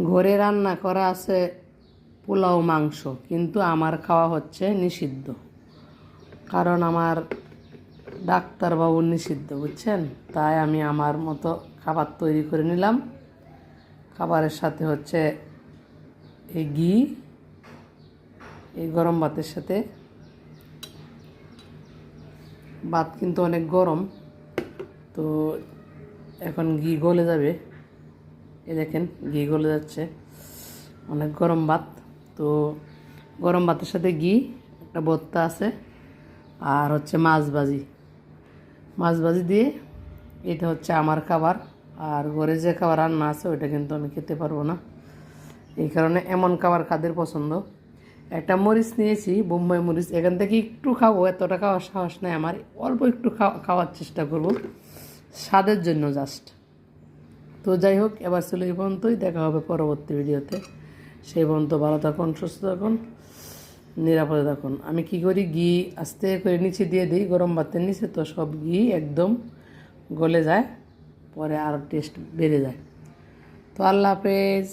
ঘরে রান্না করা আছে পোলাও মাংস, কিন্তু আমার খাওয়া হচ্ছে নিষিদ্ধ, কারণ আমার ডাক্তারবাবু নিষিদ্ধ, বুঝছেন। তাই আমি আমার মতো খাবার তৈরি করে নিলাম। খাবারের সাথে হচ্ছে এই ঘি, এই গরম ভাতের সাথে। ভাত কিন্তু অনেক গরম, তো এখন ঘি গলে যাবে। এই দেখেন ঘি গলে যাচ্ছে, অনেক গরম ভাত। তো গরম ভাতের সাথে ঘি, একটা ভর্তা আছে, আর হচ্ছে মাছ ভাজি দিয়ে এটা হচ্ছে আমার খাবার। আর ঘরে যে খাবার রান্না আছে ওইটা কিন্তু আমি খেতে পারবো না। এই কারণে এমন খাবার কাদের পছন্দ। একটা মরিচ নিয়েছি, বোম্বাই মরিচ, এখান থেকে একটু খাবো, এতটা খাওয়ার সাহস নেই আমার। অল্প একটু খাওয়ার চেষ্টা করব, স্বাদের জন্য জাস্ট। তো যাই হোক, এবার ছিল এই পর্যন্তই। দেখা হবে পরবর্তী ভিডিওতে। সেই পর্যন্ত ভালো থাকুন, সুস্থ থাকুন, নিরাপদে থাকুন। আমি কি করি, ঘি আস্তে করে নিচে দিয়ে দিই গরম ভাতের নিচে, তো সব ঘি একদম গলে যায়, পরে আরও টেস্ট বেড়ে যায়। তো আল্লাহ হাফেজ।